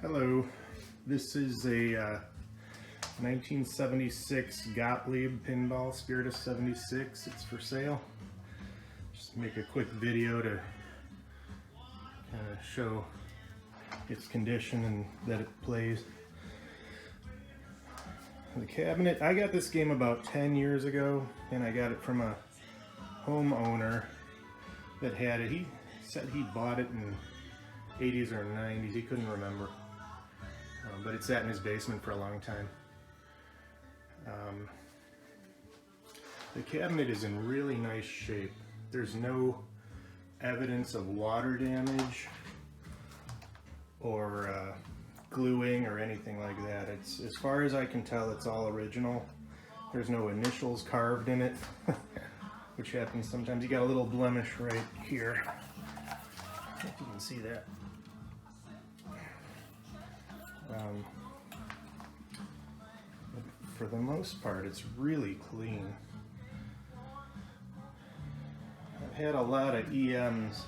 Hello, this is a 1976 Gottlieb Pinball Spirit of 76. It's for sale. Just make a quick video to kind of show its condition and that it plays. The cabinet, I got this game about 10 years ago, and I got it from a homeowner that had it. He said he bought it in 80s or 90s, he couldn't remember. But it sat in his basement for a long time. The cabinet is in really nice shape. There's no evidence of water damage or gluing or anything like that. It's, as far as I can tell, it's all original. There's no initials carved in it, which happens sometimes. You got a little blemish right here. I don't know if you can see that. For the most part, it's really clean. I've had a lot of EMs,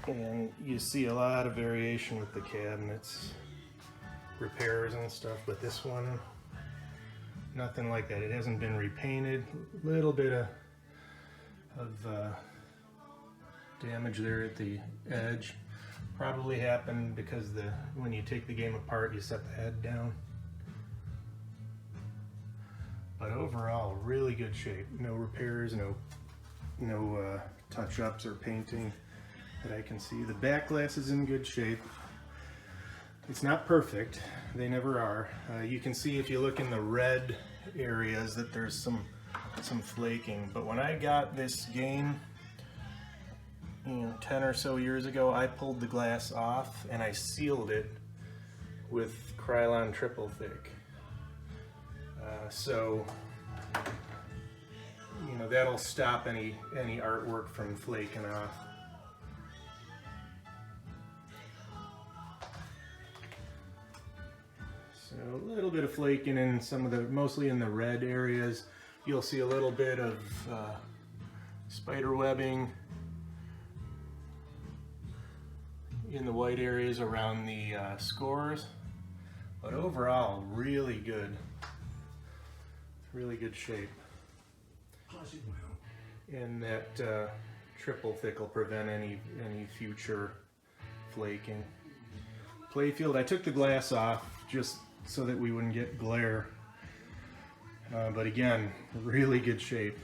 and you see a lot of variation with the cabinets, repairs and stuff, but this one, nothing like that. It hasn't been repainted. A little bit of damage there at the edge. Probably happened because when you take the game apart, you set the head down. But overall, really good shape. No repairs, no touch-ups or painting that I can see. The back glass is in good shape. It's not perfect. They never are. You can see if you look in the red areas that there's some flaking. But when I got this game, 10 or so years ago, I pulled the glass off and I sealed it with Krylon triple thick. So that'll stop any artwork from flaking off. So a little bit of flaking in mostly in the red areas. You'll see a little bit of spider webbing in the white areas around the scores, but overall really good shape, and that triple thick will prevent any future flaking. Playfield, I took the glass off just so that we wouldn't get glare, but again, really good shape.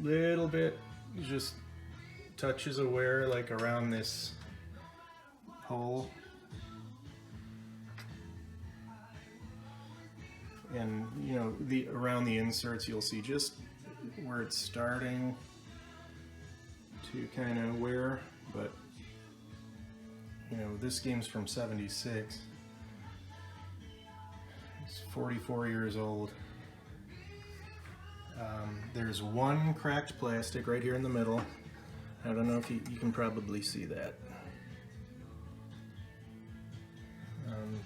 Little bit just touches of wear, like around this hole, and around the inserts you'll see just where it's starting to kind of wear. But this game's from 76. It's 44 years old. There's one cracked plastic right here in the middle. I don't know if you can probably see that.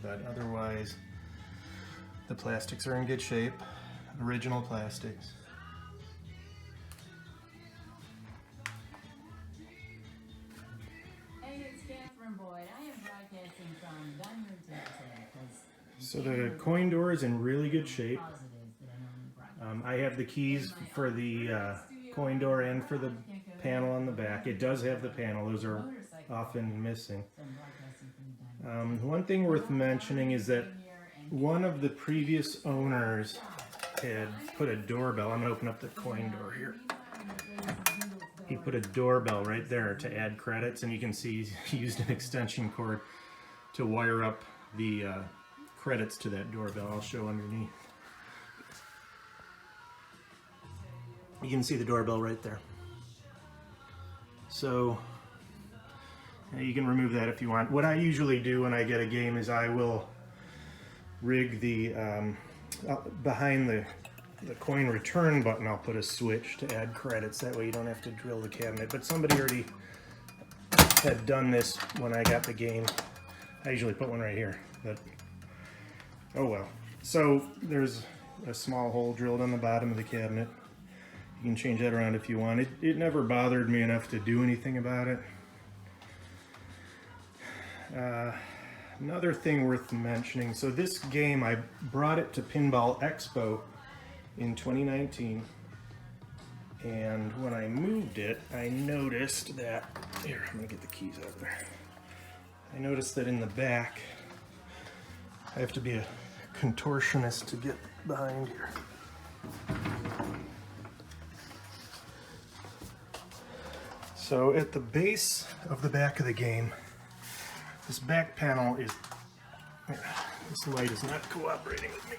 But otherwise, the plastics are in good shape. Original plastics. Hey, it's Catherine Boyd. I am broadcasting from Dunwoody, Texas. So the coin door is in really good shape. I have the keys for the coin door and for the panel on the back. It does have the panel. Those are often missing. One thing worth mentioning is that one of the previous owners had put a doorbell. I'm going to open up the coin door here. He put a doorbell right there to add credits, and you can see he used an extension cord to wire up the credits to that doorbell. I'll show underneath. You can see the doorbell right there. So you can remove that if you want. What I usually do when I get a game is I will rig the behind the coin return button. I'll put a switch to add credits. That way you don't have to drill the cabinet. But somebody already had done this when I got the game. I usually put one right here, but oh well. So there's a small hole drilled on the bottom of the cabinet. You can change that around if you want. It never bothered me enough to do anything about it. Another thing worth mentioning, so this game, I brought it to Pinball Expo in 2019, and when I moved it, I noticed that, here, I'm gonna get the keys out of there. I noticed that in the back, I have to be a contortionist to get behind here. So at the base of the back of the game, this back panel is, this light is not cooperating with me.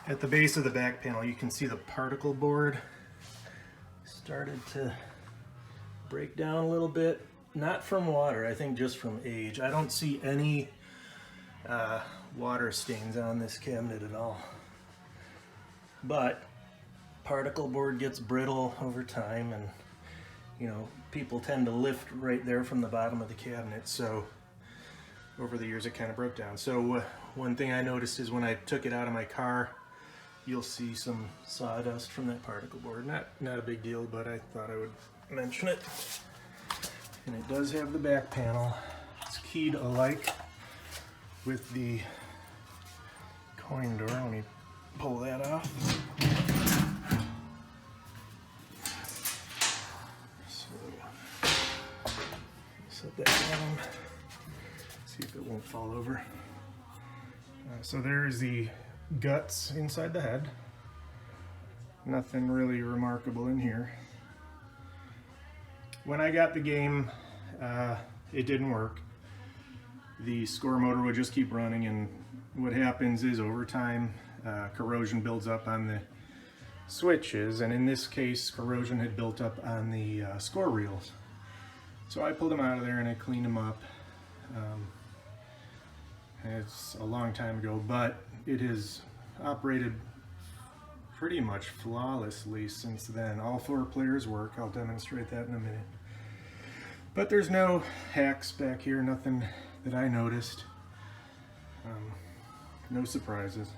At the base of the back panel, you can see the particle board started to break down a little bit. Not from water, I think just from age. I don't see any water stains on this cabinet at all. But particle board gets brittle over time, and you know, people tend to lift right there from the bottom of the cabinet, so over the years it kind of broke down. So one thing I noticed is when I took it out of my car, you'll see some sawdust from that particle board. Not a big deal, but I thought I would mention it. And it does have the back panel. It's keyed alike with the coin door. Let me pull that off. Set that down, see if it won't fall over. So there's the guts inside the head. Nothing really remarkable in here. When I got the game, it didn't work. The score motor would just keep running, and what happens is over time, corrosion builds up on the switches, and in this case, corrosion had built up on the score reels. So I pulled them out of there and I cleaned them up. It's a long time ago, but it has operated pretty much flawlessly since then. All 4 players work. I'll demonstrate that in a minute. But there's no hacks back here, nothing that I noticed. No surprises.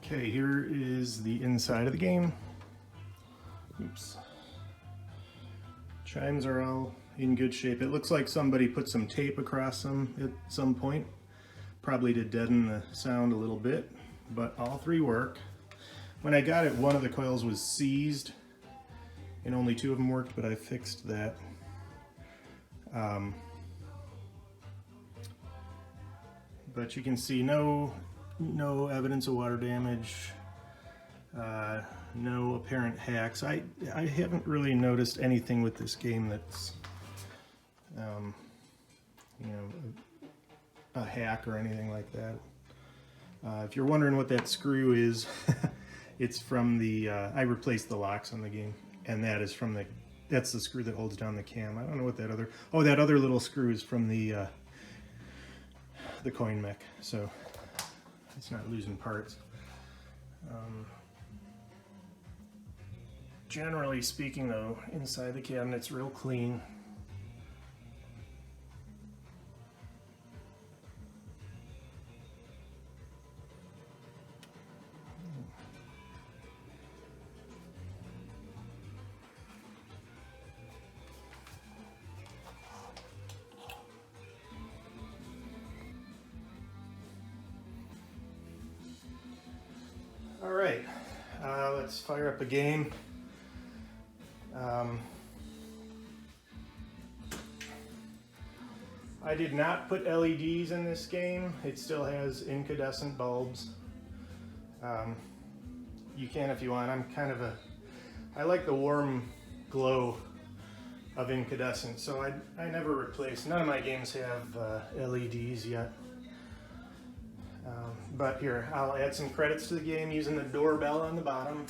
Okay, here is the inside of the game. Oops. Chimes are all in good shape. It looks like somebody put some tape across them at some point, probably to deaden the sound a little bit, but all 3 work. When I got it, one of the coils was seized and only 2 of them worked, but I fixed that. But you can see no evidence of water damage, no apparent hacks. I haven't really noticed anything with this game that's you know, a hack or anything like that. If you're wondering what that screw is, it's from the I replaced the locks on the game, and that is from that's the screw that holds down the cam. I don't know what that other, oh, that other little screw is from the coin mech, so it's not losing parts. Generally speaking though, inside the cabinet's real clean. All right, let's fire up a game. I did not put LEDs in this game. It still has incandescent bulbs. You can if you want. I like the warm glow of incandescent, so I never replace, none of my games have LEDs yet. But here, I'll add some credits to the game using the doorbell on the bottom.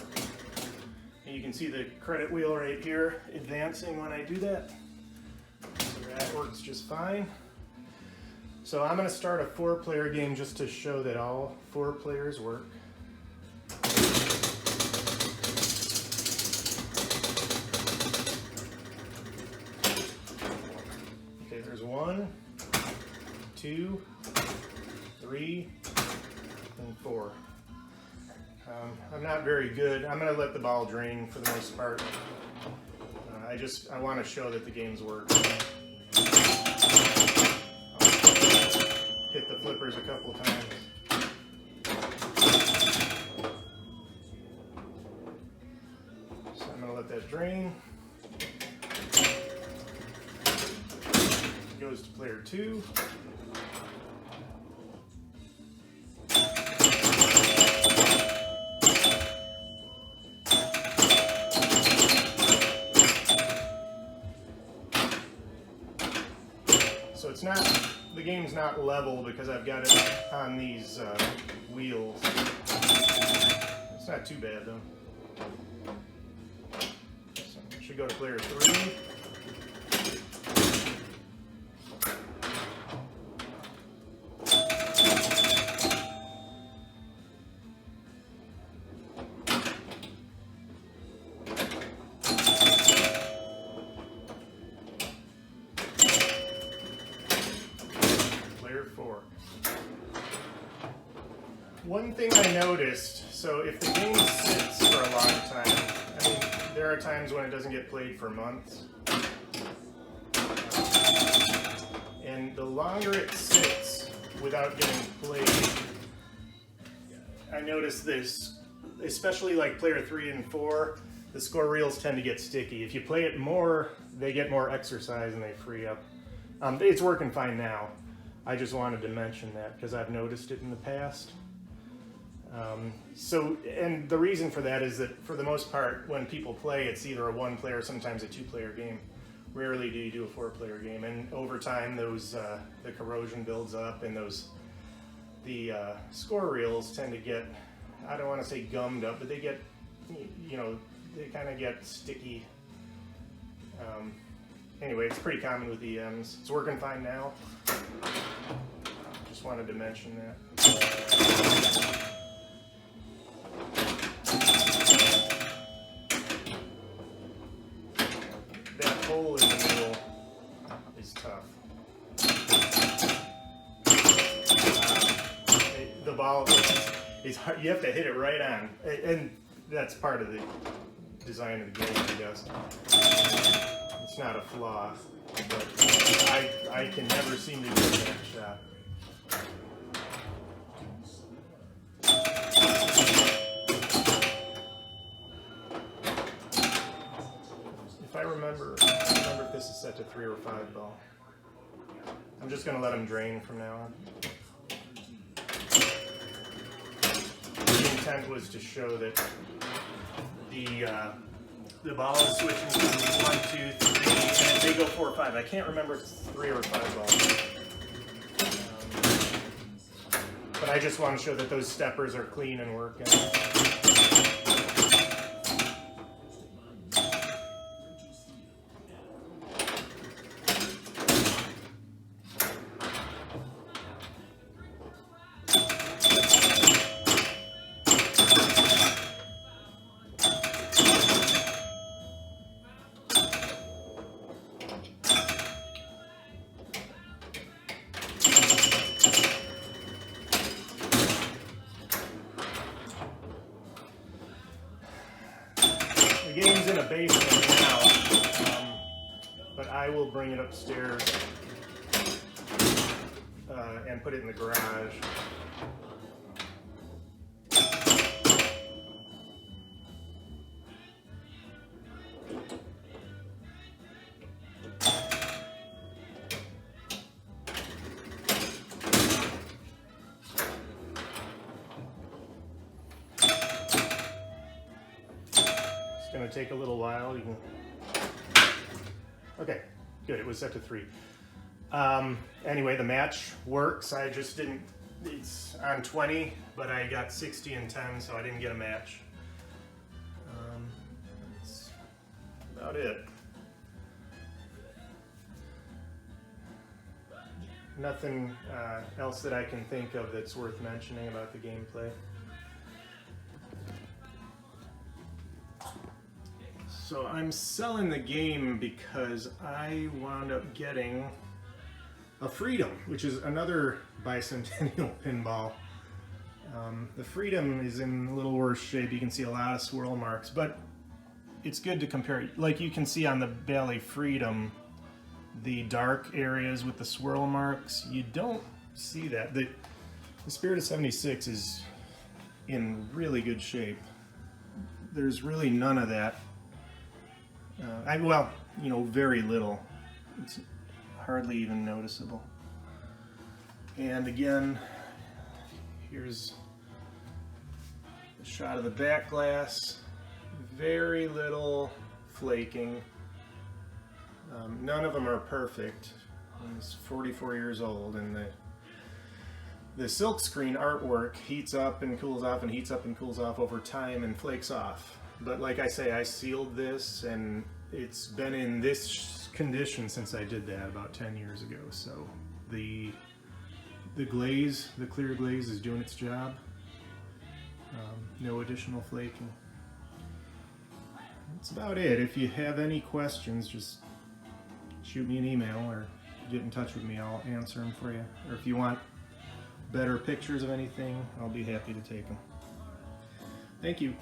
And you can see the credit wheel right here advancing when I do that. So that works just fine. So I'm going to start a 4-player game just to show that all 4 players work. Okay, there's 1. 2, 3, and 4. I'm not very good. I'm going to let the ball drain for the most part. I want to show that the games work. I'll hit the flippers a couple times. So I'm going to let that drain. It goes to player 2. So it's not, the game's not level because I've got it on these wheels. It's not too bad though. So it should go to player 3. Player 4. One thing I noticed, so if the game sits for a long time, I mean, there are times when it doesn't get played for months. And the longer it sits without getting played, I noticed this, especially like player 3 and 4, the score reels tend to get sticky. If you play it more, they get more exercise and they free up. It's working fine now. I just wanted to mention that because I've noticed it in the past. And the reason for that is that for the most part, when people play, it's either a 1-player, sometimes a 2-player game. Rarely do you do a 4-player game, and over time, those the corrosion builds up, and the score reels tend to get, I don't want to say gummed up, but they get, you know, they kind of get sticky. Anyway, it's pretty common with EMs. It's working fine now. Just wanted to mention that. That hole in the middle is tough. The ball is hard. You have to hit it right on, and that's part of the design of the game, I guess. It's not a flaw, but I can never seem to get that shot. If I remember if this is set to 3 or 5 ball. I'm just going to let them drain from now on. The intent was to show that the ball is switching from 1, 2, 3, and they go 4 or 5. I can't remember if it's 3 or 5 balls. But I just want to show that those steppers are clean and working. The game's in a basement now, but I will bring it upstairs and put it in the garage. Going to take a little while. You can... Okay, good. It was set to 3. Anyway, the match works. I just didn't. It's on 20, but I got 60 and 10, so I didn't get a match. That's about it. Nothing else that I can think of that's worth mentioning about the gameplay. So I'm selling the game because I wound up getting a Freedom, which is another bicentennial pinball. The Freedom is in a little worse shape. You can see a lot of swirl marks, but it's good to compare. Like you can see on the Bally Freedom, the dark areas with the swirl marks, you don't see that. The Spirit of 76 is in really good shape. There's really none of that. Well, you know, very little. It's hardly even noticeable. And again, here's a shot of the back glass. Very little flaking. None of them are perfect. It's 44 years old, and the silk screen artwork heats up and cools off and heats up and cools off over time and flakes off. But like I say, I sealed this and it's been in this condition since I did that about 10 years ago. So the glaze, the clear glaze, is doing its job. No additional flaking. That's about it. If you have any questions, just shoot me an email or get in touch with me. I'll answer them for you. Or if you want better pictures of anything, I'll be happy to take them. Thank you.